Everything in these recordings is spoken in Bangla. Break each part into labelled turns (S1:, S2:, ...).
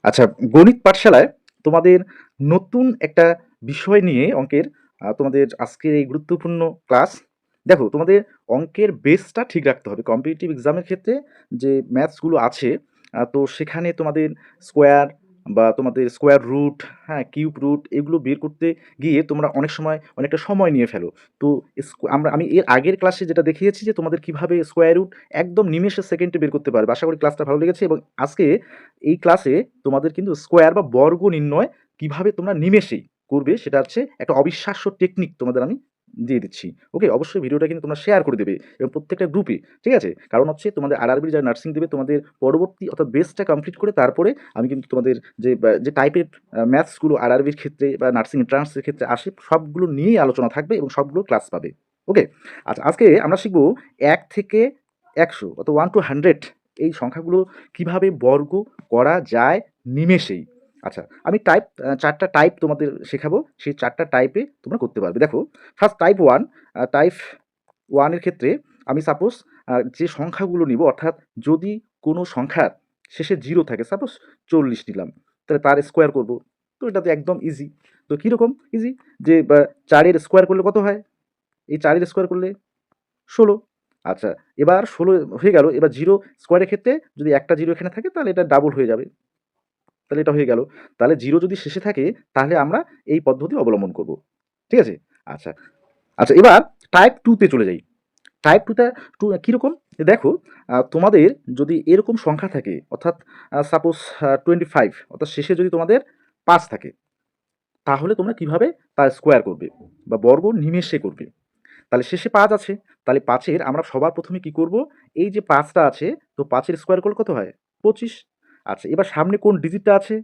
S1: আচ্ছা, গণিত পাঠশালায় তোমাদের নতুন একটা বিষয় নিয়ে অঙ্কের তোমাদের আজকের এই গুরুত্বপূর্ণ ক্লাস। দেখো, তোমাদের অঙ্কের বেসটা ঠিক রাখতে হবে। কম্পিটিটিভ এক্সামের ক্ষেত্রে যে ম্যাথসগুলো আছে, তো সেখানে তোমাদের স্কোয়ার বা তোমাদের স্কোয়ার রুট, হ্যাঁ, কিউব রুট এগুলো বের করতে গিয়ে তোমরা অনেক সময় অনেকটা সময় নিয়ে ফেলো। তো আমি এর আগের ক্লাসে যেটা দেখিয়েছি যে তোমাদের কিভাবে স্কোয়ার রুট একদম নিমেষে সেকেন্ডে বের করতে পারবে। আশা করি ক্লাসটা ভালো লেগেছে এবং আজকে এই ক্লাসে তোমাদের কিন্তু স্কোয়ার বা বর্গ নির্ণয় কিভাবে তোমরা নিমেষেই করবে সেটা হচ্ছে একটা অবিশ্বাস্য টেকনিক তোমাদের আমি দিয়ে দিচ্ছি। ওকে, অবশ্যই ভিডিওটা কিন্তু তোমরা শেয়ার করে দেবে এবং প্রত্যেকটা গ্রুপে, ঠিক আছে? কারণ হচ্ছে তোমাদের আরআরবির যারা নার্সিং দেবে তোমাদের পরবর্তী অর্থাৎ বেসটা কমপ্লিট করে তারপরে আমি কিন্তু তোমাদের যে টাইপের ম্যাথসগুলো আরআরবির ক্ষেত্রে বা নার্সিং এন্ট্রান্সের ক্ষেত্রে আসে সবগুলো নিয়েই আলোচনা থাকবে এবং সবগুলো ক্লাস পাবে। ওকে, আচ্ছা, আজকে আমরা শিখবো ১ থেকে ১০০ অর্থাৎ 1 to 100 এই সংখ্যাগুলো কিভাবে বর্গ করা যায় নিমেষেই। আচ্ছা, আমি ৪টা টাইপ তোমাদের শেখাবো। সেই ৪টা টাইপে তোমরা করতে পারবে। দেখো, ফার্স্ট টাইপ 1। টাইপ 1 এর ক্ষেত্রে আমি সাপোজ যে সংখ্যাগুলো নিব, অর্থাৎ যদি কোনো সংখ্যার শেষে 0 থাকে, সাপোজ ৪০ নিলাম, তাহলে তার স্কোয়ার করব। তো এটা তো একদম ইজি। তো কীরকম ইজি? যে ৪ এর স্কোয়ার করলে কত হয়? এই ৪ এর স্কোয়ার করলে ১৬। আচ্ছা, এবার ১৬ হয়ে গেল। এবার 0 স্কোয়ারের ক্ষেত্রে যদি একটা 0 এখানে থাকে তাহলে এটা ডাবল হয়ে যাবে। তাহলে এটা হয়ে গেল। তাহলে 0 যদি শেষে থাকে তাহলে আমরা এই পদ্ধতি অবলম্বন করব। ঠিক আছে? আচ্ছা, আচ্ছা, এবার টাইপ 2 তে চলে যাই। টাইপ 2 টা কিরকম? দেখো, তোমাদের যদি এরকম সংখ্যা থাকে, অর্থাৎ সাপোজ 25, অর্থাৎ শেষে যদি তোমাদের ৫ থাকে, তাহলে তোমরা কিভাবে তার স্কোয়ার করবে বা বর্গ নিমেষে করবে। তাহলে শেষে ৫ আছে। তাহলে ৫ এর আমরা সবার ১ম এ কি করব? এই যে ৫ টা আছে, তো ৫ এর স্কোয়ার করলে কত হয়? ২৫। আচ্ছা, এবার সামনে কোন ডিজিটটা আছে?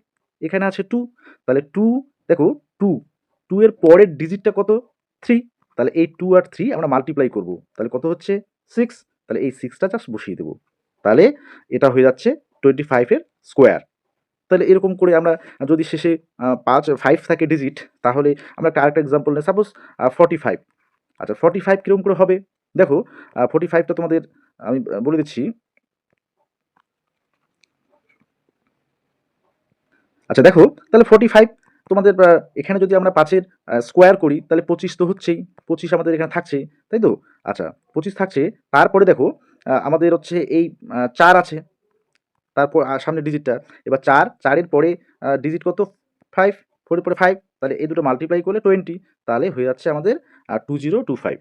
S1: এখানে আছে 2। তাহলে 2, দেখো, 2, 2 এর পরের ডিজিটটা কত? 3। তাহলে এই 2 আর 3 আমরা মাল্টিপ্লাই করব। তাহলে কত হচ্ছে? 6। তাহলে এই 6 টা জাস্ট বসিয়ে দেব। তাহলে এটা হয়ে যাচ্ছে 25 এর স্কোয়ার। তাহলে এরকম করে আমরা যদি শেষে 5 থাকে ডিজিট, তাহলে আমরা আরেকটা এক্সাম্পল নেই, সাপোজ 45। আচ্ছা, 45 কিরকম করে হবে? দেখো, 45 টা তোমাদের আমি বলে দিচ্ছি। আচ্ছা, দেখো, তাহলে 45 তোমাদের এখানে যদি আমরা ৫ এর স্কোয়ার করি তাহলে 25 তো হচ্ছেই। 25 আমাদের এখানে থাকছেই, তাই তো? আচ্ছা, 25 থাকছে। তারপরে দেখো, আমাদের হচ্ছে এই ৪ আছে। তারপর সামনের ডিজিটটা। এবার ৪ এর পরে ডিজিট কত? ৫। 4 এর পরে 5। তাহলে এই দুটো মাল্টিপ্লাই করলে 20। তাহলে হয়ে যাচ্ছে আমাদের 2025।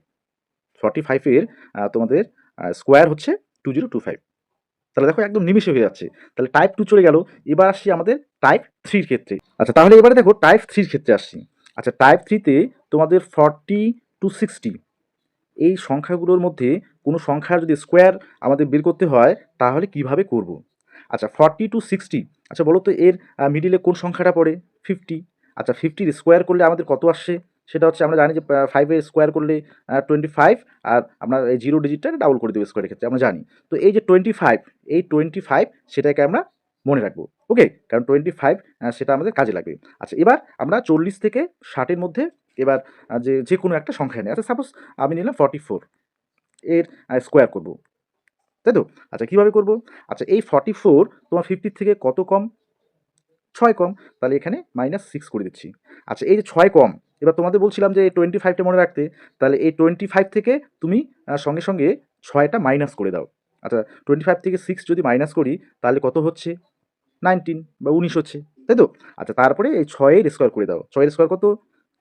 S1: 45 এর তোমাদের স্কোয়ার হচ্ছে 2025। তাহলে দেখো একদম নিমিষে হয়ে যাচ্ছে। তাহলে টাইপ 2 চলে গেল। এবার আসছি আমাদের টাইপ 3 এর ক্ষেত্রে। আচ্ছা, তাহলে এবারে দেখো টাইপ 3 এর ক্ষেত্রে আসছি। আচ্ছা, টাইপ 3 তে তোমাদের 40 to 60 এই সংখ্যাগুলোর মধ্যে কোনো সংখ্যার যদি স্কোয়ার আমাদের বের করতে হয় তাহলে কিভাবে করব? আচ্ছা, 40 to 60, আচ্ছা বলো তো এর মিডিলে কোন সংখ্যাটা পড়ে? 50। আচ্ছা, 50 র স্কোয়ার করলে আমাদের কত আসছে? সেটা হচ্ছে আমরা জানি যে 5 এর স্কোয়ার করলে 25, আর আমরা এই 0 ডিজিটটা ডাবল করে দেবো স্কোয়ারের ক্ষেত্রে, আমরা জানি। তো এই যে 25, এই 25 সেটাকে আমরা মনে রাখবো। ওকে? কারণ 25 সেটা আমাদের কাজে লাগবে। আচ্ছা, এবার আমরা 40 থেকে 60 এর মধ্যে এবার যেকোনো একটা সংখ্যা নেই। আচ্ছা, সাপোজ আমি নিলাম 44 এর স্কোয়ার করব। তাই তো? আচ্ছা, কিভাবে করব? আচ্ছা, এই 44 তোমার 50 থেকে কত কম? ৬ কম। তাহলে এখানে -6 করে দিচ্ছি। আচ্ছা, এই যে ৬ কম, এবার তোমাদের বলছিলাম যে এই 25 টা মনে রাখতে। তাহলে এই 25 থেকে তুমি সঙ্গে, সঙ্গে ৬ টা মাইনাস করে দাও। আচ্ছা, 25 থেকে 6 যদি মাইনাস করি তাহলে কত হচ্ছে? 19 বা 19 হচ্ছে। তাই তো? আচ্ছা, তারপরে এই ৬ এর স্কোয়ার করে দাও। ৬ এর স্কোয়ার কত?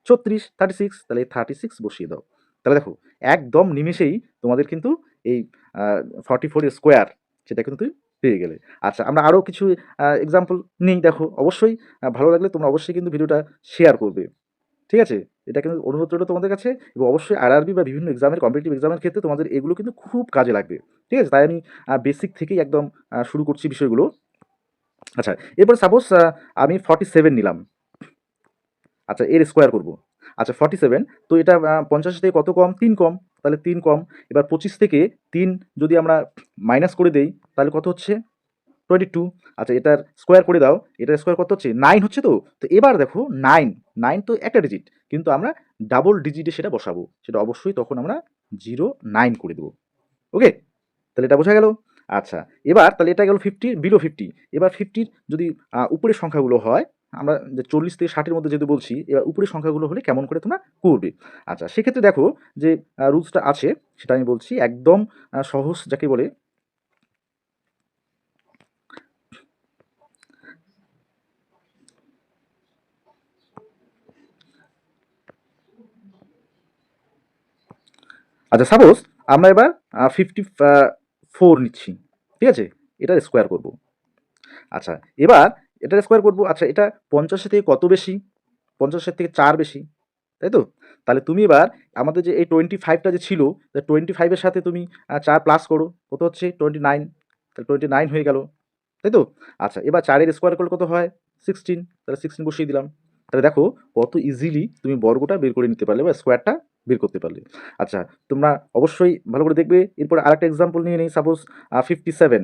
S1: ৩৬, 36। তাহলে এই 36 বসিয়ে দাও। তাহলে দেখো, একদম নিমেষেই তোমাদের কিন্তু এই আ 44 এর স্কোয়ার সেটা কিন্তু তুমি পেয়ে গেলে। আচ্ছা, আমরা আরও কিছু এক্সাম্পল নিই। দেখো, অবশ্যই ভালো লাগলে তোমরা অবশ্যই কিন্তু ভিডিওটা শেয়ার করবে। ঠিক আছে? এটা কিন্তু অনুরোধ রইল তোমাদের কাছে, এবং অবশ্যই আরআরবি বা বিভিন্ন এক্সামের কম্পিটিটিভ এক্সামের ক্ষেত্রে তোমাদের এগুলো কিন্তু খুব কাজে লাগবে। ঠিক আছে? তাই আমি বেসিক থেকেই একদম শুরু করছি বিষয়গুলো। আচ্ছা, এরপর সাপোজ আমি 47 নিলাম। আচ্ছা, এর স্কোয়ার করব। আচ্ছা, 47, তো এটা ৫০ থেকে কত কম? ৩ কম। তাহলে ৩ কম। এবার ২৫ থেকে ৩ যদি আমরা মাইনাস করে দেই তাহলে কত হচ্ছে? 22। আচ্ছা, এটার স্কোয়ার করে দাও। এটার স্কোয়ার কত হচ্ছে? 9 হচ্ছে তো? তো এবার দেখো 9, 9 তো একটা ডিজিট। কিন্তু আমরা ডাবল ডিজিটে সেটা বসাবো। সেটা অবশ্যই তখন আমরা 09 করে দেব। ওকে? তাহলে এটা বোঝা গেল? আচ্ছা, এবার তাহলে এটা গেল 50 বিলো 50। এবার 50 যদি উপরের সংখ্যাগুলো হয়, আমরা যে 40 থেকে 60 এর মধ্যে যেহেতু বলছি, এবার উপরের সংখ্যাগুলো হলে কেমন করে তোমরা করবে? আচ্ছা, সেক্ষেত্রে দেখো যে রুলসটা আছে সেটা আমি বলছি একদম সহজ যাকে বলে। আচ্ছা, সাপোজ আমরা এবার 54 নিচ্ছি, ঠিক আছে? এটার স্কোয়ার করব। আচ্ছা, এবার এটার স্কোয়ার করব। আচ্ছা, এটা 50 থেকে কত বেশি? 50 থেকে 4 বেশি, তাই তো? তাহলে তুমি এবার আমাদের যে এই 25টা যে ছিল, 25 এর সাথে তুমি 4 প্লাস করো, কত হচ্ছে? 29। তাহলে 29 হয়ে গেল, তাই তো? আচ্ছা, এবার 4 এর স্কোয়ার করলে কত হয়? 16। তাহলে 16 বসিয়ে দিলাম। তাহলে দেখো কত ইজিলি তুমি বর্গটা বের করে নিতে পারলে বা স্কোয়ারটা বের করতে পারলে। আচ্ছা, তোমরা অবশ্যই ভালো করে দেখবে। এরপর আরেকটা এক্সাম্পল নিয়ে নিই। সাপোজ 57,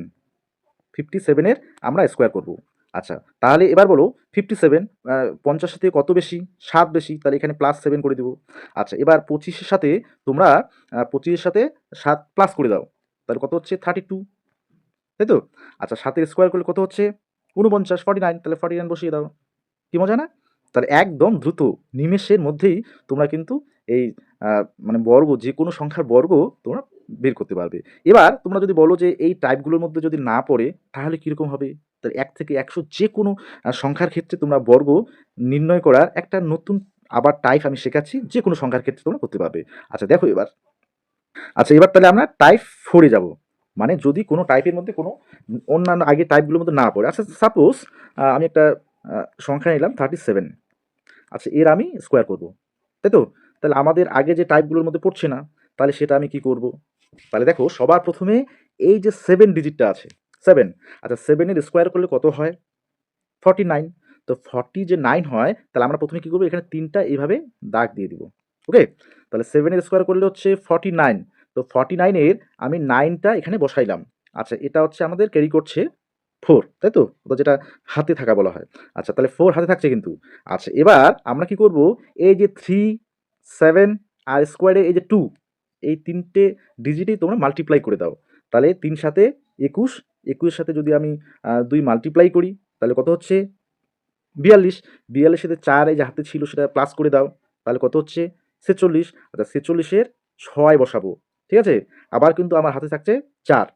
S1: 57 এর আমরা স্কোয়ার করব। আচ্ছা, তাহলে এবার বলো 57 50 থেকে কত বেশি? 7 বেশি, তাহলে এখানে +7 করে দেব। আচ্ছা, এবার 25 এর সাথে তোমরা 25 এর সাথে 7 প্লাস করে দাও। তাহলে কত হচ্ছে? 32, তাই তো? আচ্ছা, 7 এর স্কোয়ার করলে কত হচ্ছে? 49, 49, তাহলে 49 বসিয়ে দাও। কি মজা না? তাহলে একদম দ্রুত নিমেষের মধ্যেই তোমরা কিন্তু এই মানে বর্গ, যেকোনো সংখ্যার বর্গ তোমরা বের করতে পারবে। এবার তোমরা যদি বলো যে এই টাইপগুলোর মধ্যে যদি না পড়ে তাহলে কিরকম হবে? তাহলে 1 থেকে 100 যেকোনো সংখ্যার ক্ষেত্রে তোমরা বর্গ নির্ণয় করার একটা নতুন আবার টাইপ আমি শেখাচ্ছি, যেকোনো সংখ্যার ক্ষেত্রে তোমরা করতে পারবে। আচ্ছা, দেখো এবার। আচ্ছা, এবার তাহলে আমরা টাইপ 4 এ যাবো। মানে যদি কোনো টাইপের মধ্যে কোনো অন্যান্য আগের টাইপগুলোর মধ্যে না পড়ে। আচ্ছা, সাপোজ আমি একটা সংখ্যা নিলাম 37। আচ্ছা, এর আমি স্কোয়ার করব, তাই তো? তাহলে আমাদের আগে যে টাইপগুলোর মধ্যে পড়ছে না, তাহলে সেটা আমি কি করব? তাহলে দেখো সবার প্রথমে এই যে 7 ডিজিটটা আছে, 7। আচ্ছা, 7 এর স্কোয়ার করলে কত হয়? 49। তো 40 যে 9 হয়, তাহলে আমরা প্রথমে কি করব? এখানে 3টা এইভাবে দাগ দিয়ে দিব। ওকে? তাহলে 7 এর স্কোয়ার করলে হচ্ছে 49। তো 49 এর আমি 9টা এখানে বসাইলাম। আচ্ছা, এটা হচ্ছে আমাদের ক্যারি করছে 4, তাই তো? অর্থাৎ যেটা হাতে থাকা বলা হয়। আচ্ছা, তাহলে 4 হাতে থাকছে কিন্তু। আচ্ছা, এবার আমরা কি করব? এই যে 3, 7 আর স্কোয়ারে এই যে 2, এই 3টে ডিজিটেই তোমরা মাল্টিপ্লাই করে দাও। তাহলে 3 সাথে 21, 21 এর সাথে যদি আমি 2 মাল্টিপ্লাই করি, তাহলে কত হচ্ছে? 42। 42 এর সাথে 4 এই যে হাতে ছিল সেটা প্লাস করে দাও। তাহলে কত হচ্ছে? 46। আচ্ছা, 46 এর 6 বসাবো। ঠিক আছে? আবার কিন্তু আমার হাতে থাকছে 4।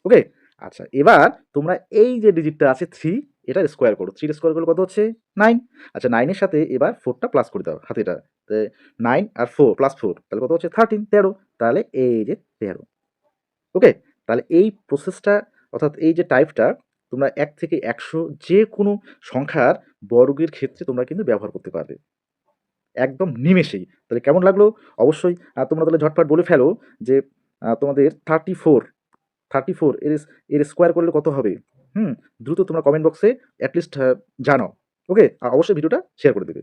S1: ওকে? আচ্ছা, এবার তোমরা এই যে ডিজিটটা আছে 3, এটার স্কোয়ার করো। 3 এর স্কোয়ার করলে কত হচ্ছে? 9। আচ্ছা, 9 এর সাথে এবার 4 টা প্লাস করে দাও হাতেটা। তে 9 আর 4 প্লাস 4 তাহলে কত হচ্ছে? 13, 13। তাহলে এই যে 13। ওকে? তাহলে এই প্রসেসটা, অর্থাৎ এই যে টাইপটা তোমরা 1 থেকে 100 যেকোনো সংখ্যার বর্গের ক্ষেত্রে তোমরা কিন্তু ব্যবহার করতে পারবে। একদম নিমেষেই। তাহলে কেমন লাগলো? অবশ্যই তোমরা তাহলে ঝটপট বলে ফেলো যে তোমাদের 34, 34 এর স্কোয়ার করলে কত হবে? হুম? দ্রুত তোমরা কমেন্ট বক্সে এট লিস্ট জানাও। ওকে? আর অবশ্যই ভিডিওটা শেয়ার করে দেবে।